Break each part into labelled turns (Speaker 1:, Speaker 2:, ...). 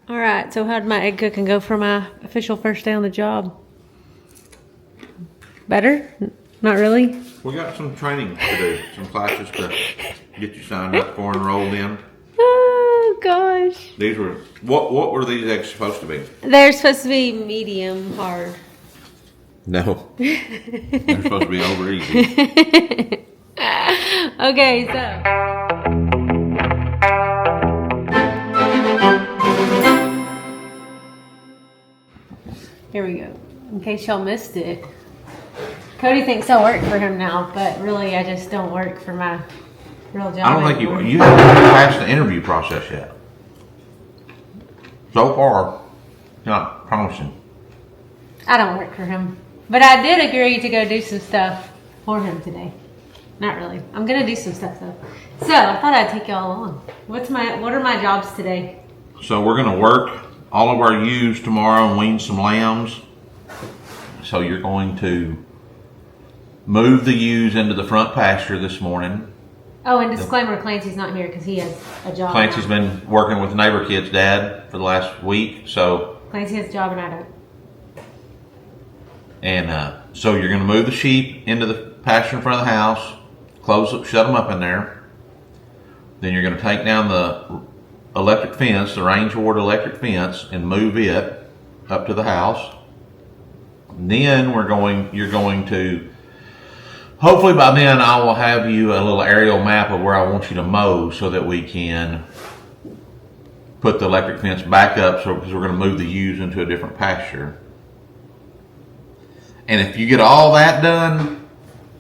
Speaker 1: All right, so how did my egg cooking go for my official first day on the job? Better? Not really?
Speaker 2: We got some training to do, some classes to get you signed up for and rolled in.
Speaker 1: Oh, gosh.
Speaker 2: These were, what were these eggs supposed to be?
Speaker 1: They're supposed to be medium hard.
Speaker 2: No. They're supposed to be over easy.
Speaker 1: Okay, so. Here we go. In case y'all missed it. Cody thinks I work for him now, but really I just don't work for my real job.
Speaker 2: I don't think you haven't passed the interview process yet. So far, not promising.
Speaker 1: I don't work for him. But I did agree to go do some stuff for him today. Not really. I'm gonna do some stuff though. So I thought I'd take y'all along. What are my jobs today?
Speaker 2: So we're gonna work all of our ewes tomorrow and wean some lambs. So you're going to move the ewes into the front pasture this morning.
Speaker 1: Oh, and disclaimer, Clancy's not here because he has a job.
Speaker 2: Clancy's been working with neighbor kid's dad for the last week, so.
Speaker 1: Clancy has a job and I don't.
Speaker 2: And so you're gonna move the sheep into the pasture in front of the house, shut them up in there. Then you're gonna take down the electric fence, the range ward electric fence, and move it up to the house. And then you're going to, hopefully by then I will have you a little aerial map of where I want you to mow so that we can put the electric fence back up, because we're going to move the ewes into a different pasture. And if you get all that done,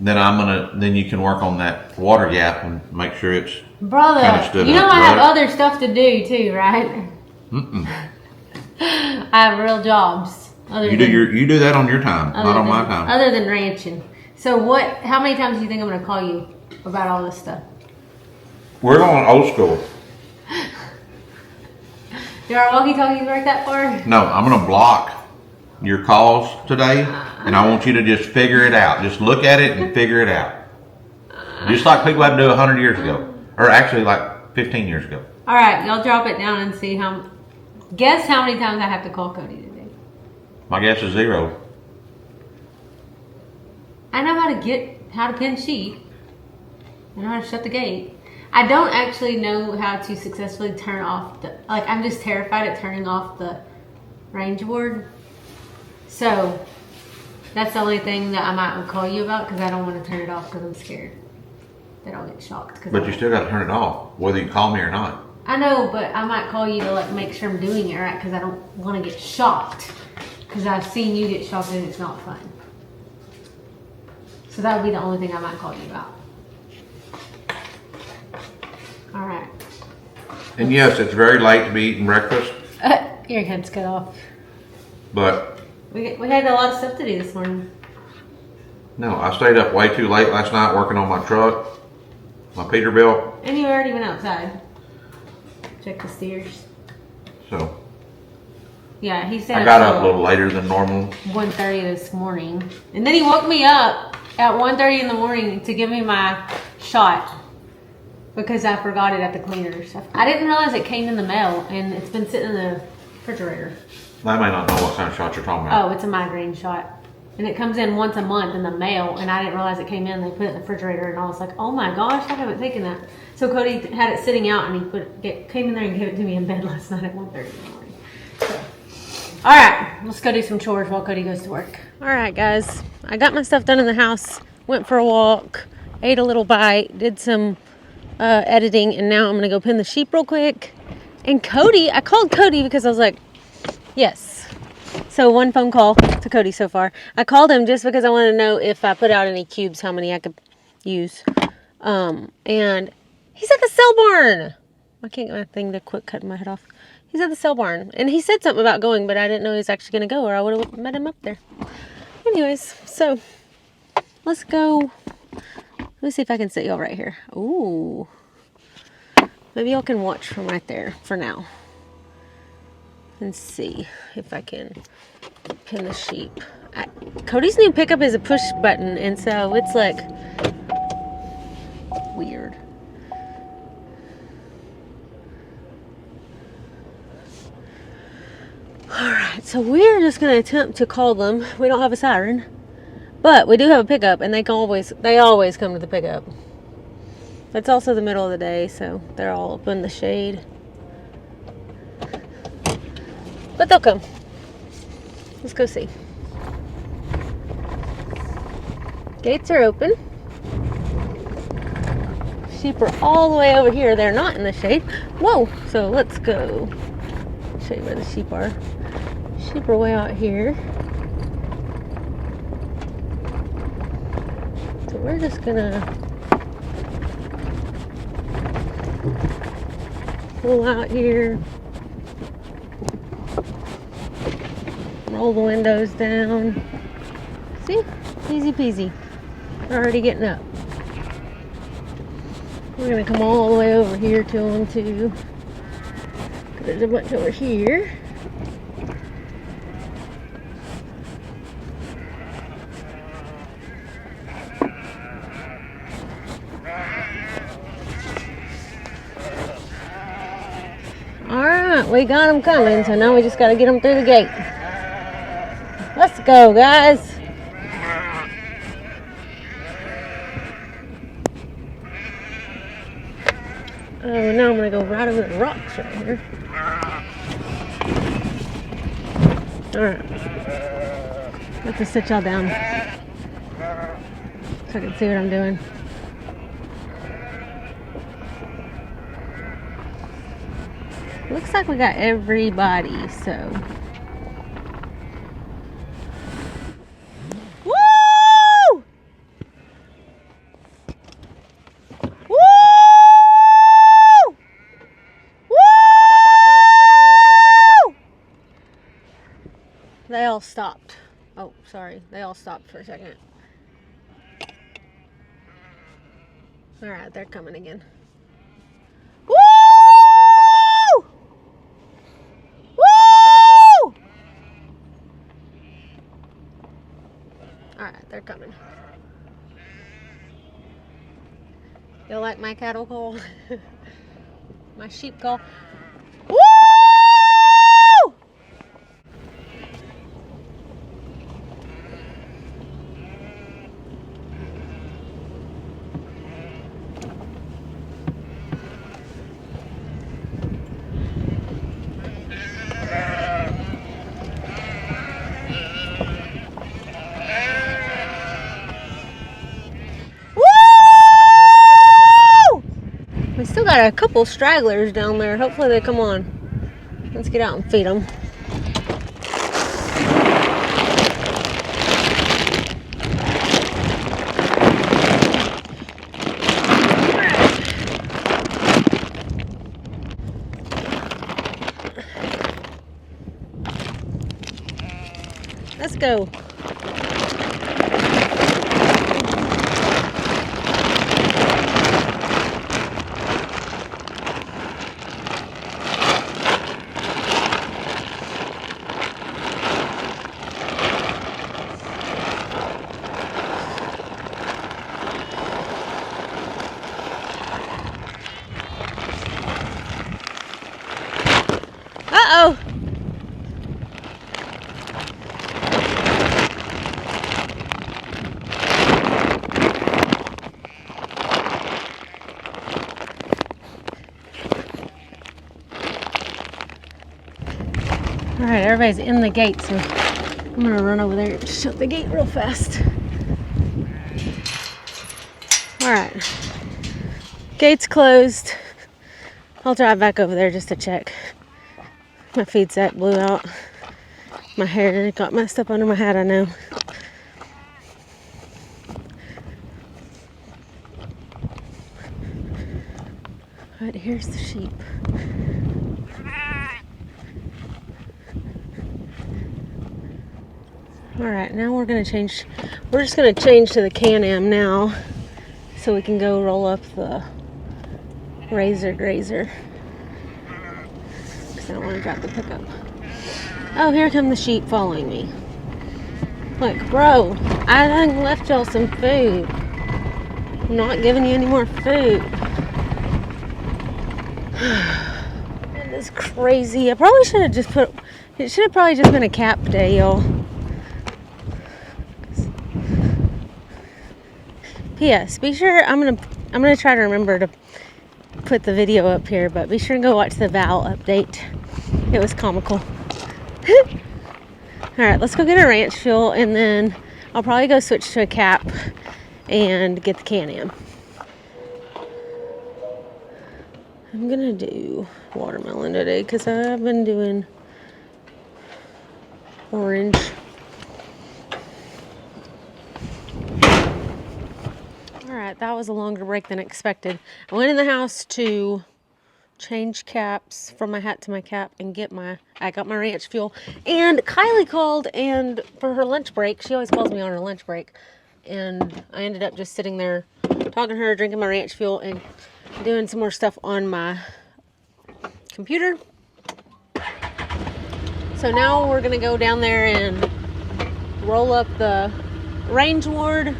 Speaker 2: then you can work on that water gap and make sure it's
Speaker 1: brother.
Speaker 2: Kind of stood
Speaker 1: you know
Speaker 2: up,
Speaker 1: I
Speaker 2: right?
Speaker 1: have other stuff to do too, right? I have real jobs.
Speaker 2: You do that on your time, not on my time.
Speaker 1: Other than ranching. So how many times do you think I'm going to call you about all this stuff?
Speaker 2: We're going old school.
Speaker 1: Do our walkie-talkies work that far?
Speaker 2: No, I'm going to block your calls today, and I want you to just figure it out. Just look at it and figure it out. Just like people had to do 100 years ago. Or actually like 15 years ago.
Speaker 1: All right, y'all drop it down and see guess how many times I have to call Cody today.
Speaker 2: My guess is 0.
Speaker 1: I know how to pin sheep. I know how to shut the gate. I don't actually know how to successfully turn off I'm just terrified at turning off the range board. So that's the only thing that I might call you about, because I don't want to turn it off because I'm scared that I'll get shocked.
Speaker 2: But you still got to turn it off, whether you call me or not.
Speaker 1: I know, but I might call you to make sure I'm doing it right, because I don't want to get shocked. Because I've seen you get shocked and it's not fun. So that would be the only thing I might call you about. All right.
Speaker 2: And yes, it's very late to be eating breakfast.
Speaker 1: Your head's cut off.
Speaker 2: But
Speaker 1: we had a lot of stuff to do this morning.
Speaker 2: no, I stayed up way too late last night working on my truck, my Peterbilt.
Speaker 1: And you already went outside. Check the steers.
Speaker 2: So.
Speaker 1: Yeah, he said
Speaker 2: I got up a little later than normal.
Speaker 1: 1:30 this morning. And then he woke me up at 1:30 in the morning to give me my shot because I forgot it at the cleaners. I didn't realize it came in the mail, and it's been sitting in the refrigerator.
Speaker 2: I may not know what kind of shot you're talking about.
Speaker 1: Oh, it's a migraine shot. And it comes in once a month in the mail, and I didn't realize it came in. They put it in the refrigerator, and I was like, oh my gosh, I haven't taken that. So Cody had it sitting out, and he came in there and gave it to me in bed last night at 1:30 in the morning. So. All right, let's go do some chores while Cody goes to work. All right, guys, I got my stuff done in the house, went for a walk, ate a little bite, did some editing, and now I'm going to go pin the sheep real quick. And I called Cody because I was like, yes. So one phone call to Cody so far. I called him just because I wanted to know if I put out any cubes, how many I could use. And he's at the cell barn. I can't get my thing to quit cutting my head off. He's at the cell barn. And he said something about going, but I didn't know he was actually going to go, or I would have met him up there. Anyways, so let's go. Let me see if I can sit y'all right here. Ooh. Maybe y'all can watch from right there for now. And see if I can pin the sheep. Cody's new pickup is a push button, and so it's like weird. Alright, so we're just going to attempt to call them. We don't have a siren, but we do have a pickup, and they always come to the pickup. It's also the middle of the day, so they're all up in the shade. But they'll come. Let's go see. Gates are open. Sheep are all the way over here. They're not in the shade. Whoa! So let's go show you where the sheep are. Sheep are way out here. So we're just gonna pull out here. Roll the windows down. See? Easy peasy. They're already getting up. We're going to come all the way over here to them too. There's a bunch over here. Alright, we got them coming, so now we just got to get them through the gate. Let's go, guys. Oh, now I'm going to go right over the rocks right here. Alright. Have to sit y'all down so I can see what I'm doing. Looks like we got everybody, so. Woo! Woo! Woo! They all stopped. Oh, sorry. They all stopped for a second. Alright, they're coming again. Woo! Woo! Alright, they're coming. You like my cattle call? My sheep call? Woo! We still got a couple stragglers down there. Hopefully they come on. Let's get out and feed them. Let's go. Uh-oh. All right, everybody's in the gate, so I'm gonna run over there and shut the gate real fast. All right, gate's closed. I'll drive back over there just to check. My feed sack blew out. My hair got messed up under my hat, I know. All right, here's the sheep. All right, now we're gonna change. We're just gonna change to the Can-Am now, so we can go roll up the Razer Grazer. Because I don't want to drop the pickup. Oh, here come the sheep following me. Look, bro, I done left y'all some food. I'm not giving you any more food. That is crazy. I probably should have just put, It should have probably just been a cap day, y'all. P.S. Be sure I'm gonna try to remember to put the video up here, but be sure and go watch the Val update. It was comical. Alright, let's go get a ranch fuel, and then I'll probably go switch to a cap and get the Can-Am. I'm gonna do watermelon today because I've been doing orange. Alright, that was a longer break than expected. I went in the house to change caps from my hat to my cap and I got my ranch fuel. And Kylie called, and for her lunch break, she always calls me on her lunch break, and I ended up just sitting there talking to her, drinking my ranch fuel, and doing some more stuff on my computer. So now we're gonna go down there and roll up the range ward.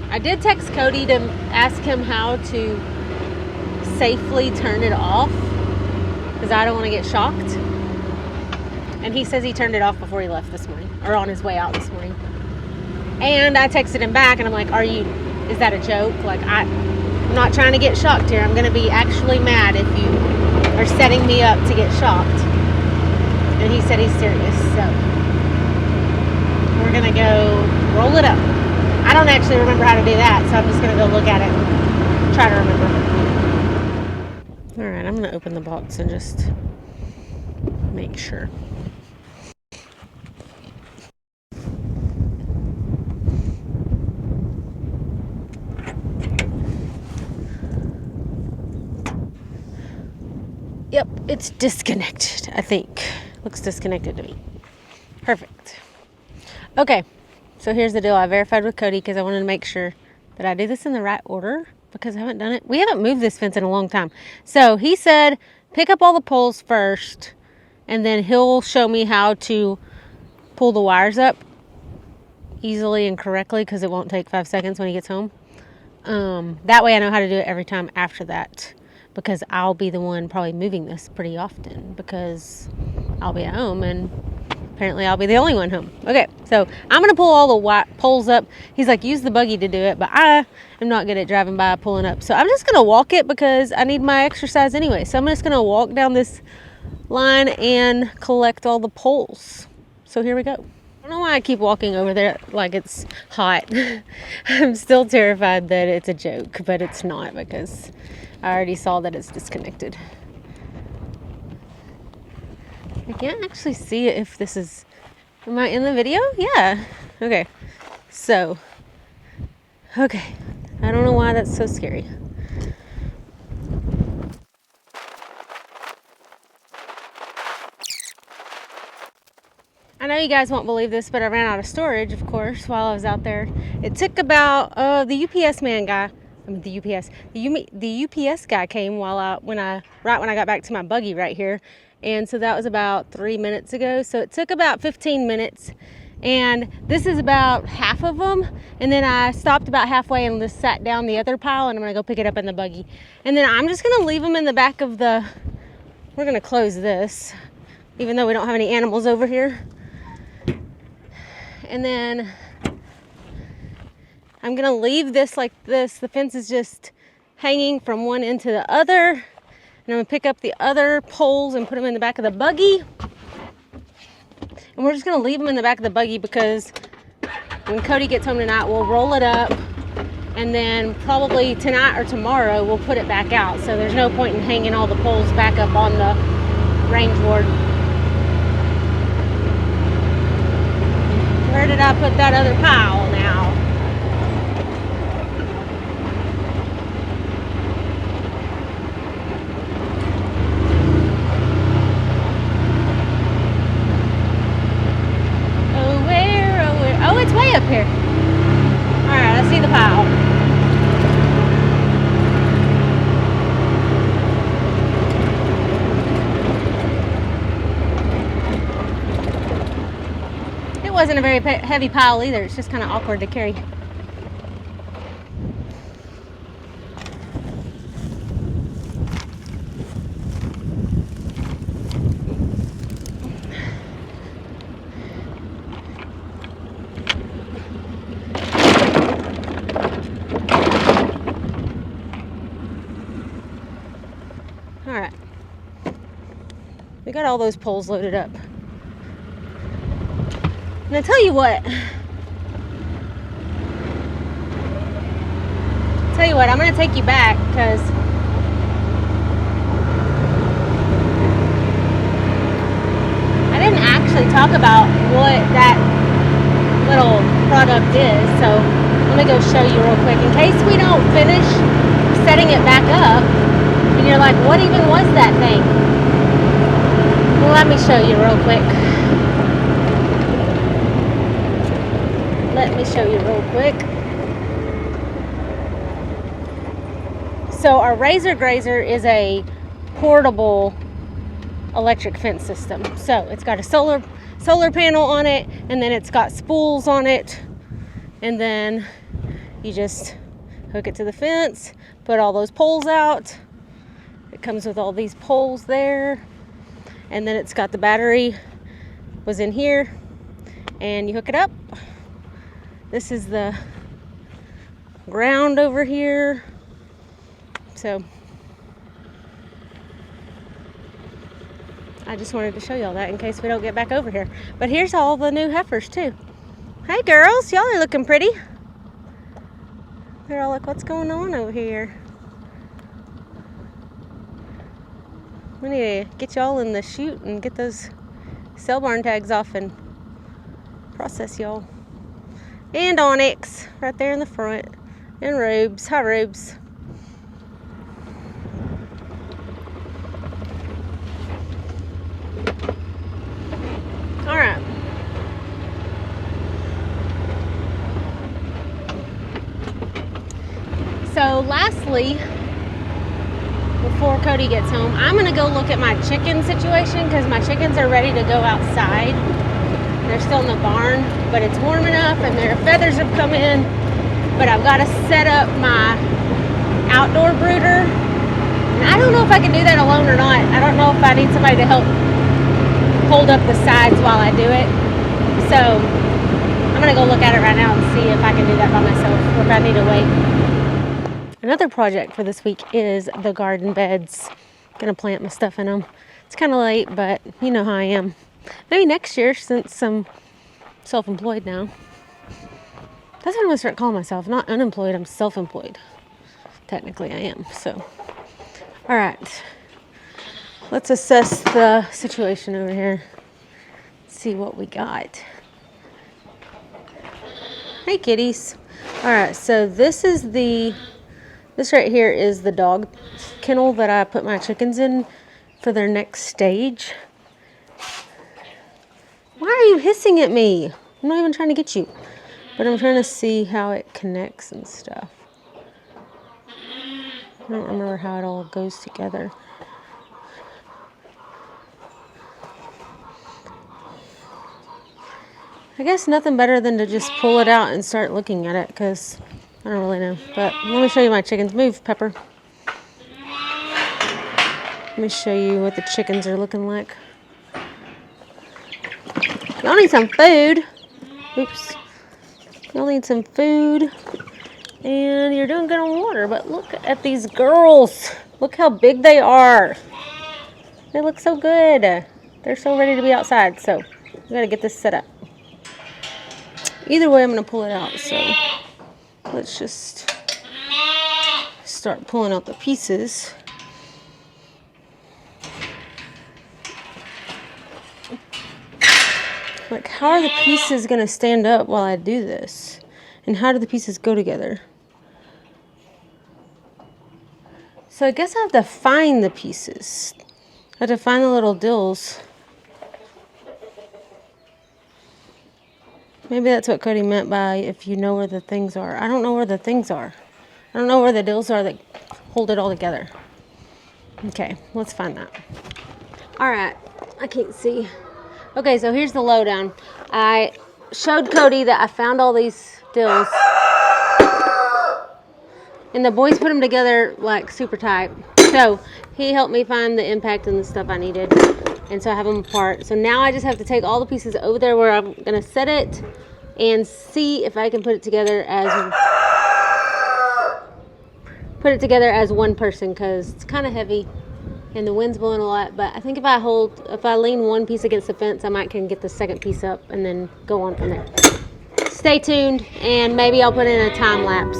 Speaker 1: I did text Cody to ask him how to safely turn it off because I don't want to get shocked, and he says he turned it off before he left this morning, or on his way out this morning. And I texted him back and I'm like, is that a joke? Like, I'm not trying to get shocked here. I'm going to be actually mad if you are setting me up to get shocked. And he said he's serious, so we're going to go roll it up. I don't actually remember how to do that, so I'm just going to go look at it and try to remember. Alright, I'm going to open the box and just make sure. Yep, it's disconnected, I think. Looks disconnected to me. Perfect. Okay, so here's the deal. I verified with Cody because I wanted to make sure that I do this in the right order, because I haven't done it. We haven't moved this fence in a long time. So he said, pick up all the poles first, and then he'll show me how to pull the wires up easily and correctly, because it won't take 5 seconds when he gets home. That way I know how to do it every time after that, because I'll be the one probably moving this pretty often because I'll be at home, and apparently I'll be the only one home. Okay, so I'm going to pull all the poles up. He's like, use the buggy to do it, but I am not good at driving by pulling up. So I'm just going to walk it because I need my exercise anyway. So I'm just going to walk down this line and collect all the poles. So here we go. I don't know why I keep walking over there like it's hot. I'm still terrified that it's a joke, but it's not, because I already saw that it's disconnected. I can't actually see it if this is... Am I in the video? Yeah. Okay. So. Okay. I don't know why that's so scary. I know you guys won't believe this, but I ran out of storage, of course, while I was out there. It took about... the UPS man guy... I mean, the UPS guy came right when I got back to my buggy right here. And so that was about 3 minutes ago. So it took about 15 minutes. And this is about half of them. And then I stopped about halfway and just sat down the other pile, and I'm going to go pick it up in the buggy. And then I'm just going to leave them in the back of the... We're going to close this, even though we don't have any animals over here. And then I'm going to leave this like this. The fence is just hanging from one end to the other. And I'm going to pick up the other poles and put them in the back of the buggy. And we're just going to leave them in the back of the buggy because when Cody gets home tonight, we'll roll it up. And then probably tonight or tomorrow, we'll put it back out. So there's no point in hanging all the poles back up on the range ward. Where did I put that other pile now? Oh, it's way up here. Alright, I see the pile. It wasn't a very heavy pile either. It's just kind of awkward to carry. We got all those poles loaded up. And I tell you what, I'm gonna take you back because I didn't actually talk about what that little product is, so let me go show you real quick in case we don't finish setting it back up and you're like, what even was that thing? Well, let me show you real quick. So our Razer Grazer is a portable electric fence system. So it's got a solar panel on it, and then it's got spools on it, and then you just hook it to the fence, put all those poles out. It comes with all these poles there, and then it's got the battery was in here, and you hook it up. This is the ground over here. So I just wanted to show y'all that in case we don't get back over here. But here's all the new heifers too. Hey girls, y'all are looking pretty. They're all like, what's going on over here? We need to get y'all in the chute and get those cell barn tags off and process y'all. And Onyx right there in the front. And Rubes. Hi Rubes. Alright. So lastly, before Cody gets home, I'm going to go look at my chicken situation because my chickens are ready to go outside. They're still in the barn, but it's warm enough and their feathers have come in. But I've got to set up my outdoor brooder. And I don't know if I can do that alone or not. I don't know if I need somebody to help hold up the sides while I do it. So I'm going to go look at it right now and see if I can do that by myself or if I need to wait. Another project for this week is the garden beds. Gonna plant my stuff in them. It's kind of late, but you know how I am. Maybe next year, since I'm self-employed now. That's what I'm gonna start calling myself. Not unemployed, I'm self-employed. Technically I am, so. All right, let's assess the situation over here. See what we got. Hey kitties. All right, so this right here is the dog kennel that I put my chickens in for their next stage. Why are you hissing at me? I'm not even trying to get you, but I'm trying to see how it connects and stuff. I don't remember how it all goes together. I guess nothing better than to just pull it out and start looking at it because I don't really know. But let me show you my chickens. Move, Pepper. Let me show you what the chickens are looking like. Y'all need some food. Oops. Y'all need some food. And you're doing good on water. But look at these girls. Look how big they are. They look so good. They're so ready to be outside. So we gotta get this set up. Either way, I'm gonna pull it out. So let's just start pulling out the pieces. Like, how are the pieces going to stand up while I do this? And how do the pieces go together? So I guess I have to find the pieces. I have to find the little dills. Maybe that's what Cody meant by if you know where the things are. I don't know where the things are. I don't know where the dills are that hold it all together. Okay, let's find that. All right, I can't see. Okay, so here's the lowdown. I showed Cody that I found all these dills. And the boys put them together like super tight. So he helped me find the impact and the stuff I needed. And so I have them apart. So now I just have to take all the pieces over there where I'm going to set it and see if I can put it together as one person because it's kind of heavy and the wind's blowing a lot, but I think if I lean one piece against the fence, I might can get the second piece up and then go on from there. Stay tuned, and maybe I'll put in a time lapse.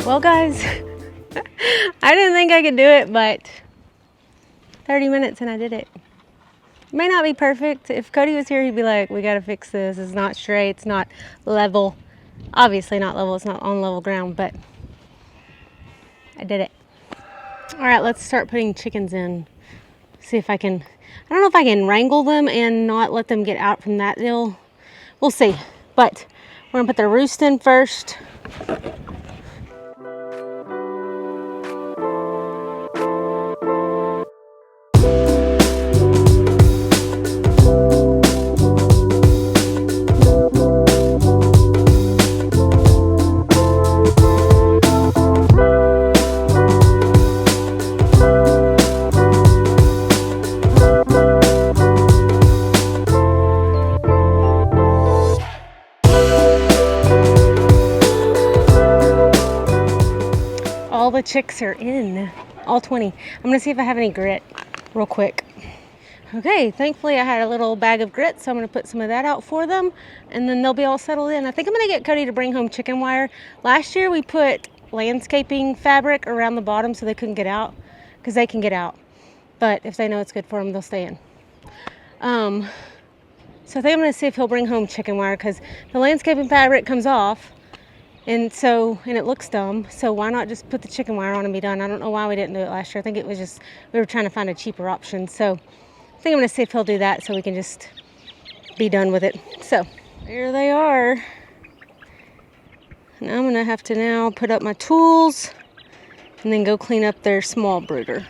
Speaker 1: Well, guys, I didn't think I could do it, but 30 minutes and I did it. It may not be perfect. If Cody was here, he'd be like, we got to fix this. It's not straight. It's not level. Obviously not level. It's not on level ground, but I did it. All right, let's start putting chickens in. See if I can, I don't know if I can wrangle them and not let them get out from that deal. We'll see. But we're going to put the roost in first. All the chicks are in, all 20. I'm gonna see if I have any grit real quick. Okay, thankfully I had a little bag of grit, so I'm gonna put some of that out for them, and then they'll be all settled in. I think I'm gonna get Cody to bring home chicken wire. Last year we put landscaping fabric around the bottom so they couldn't get out, because they can get out. But if they know it's good for them, they'll stay in. So I think I'm gonna see if he'll bring home chicken wire, because the landscaping fabric comes off, and it looks dumb, so why not just put the chicken wire on and be done? I don't know why we didn't do it last year. I think it was just, we were trying to find a cheaper option. So I think I'm gonna see if he'll do that so we can just be done with it. So there they are. And I'm gonna have to now put up my tools and then go clean up their small brooder.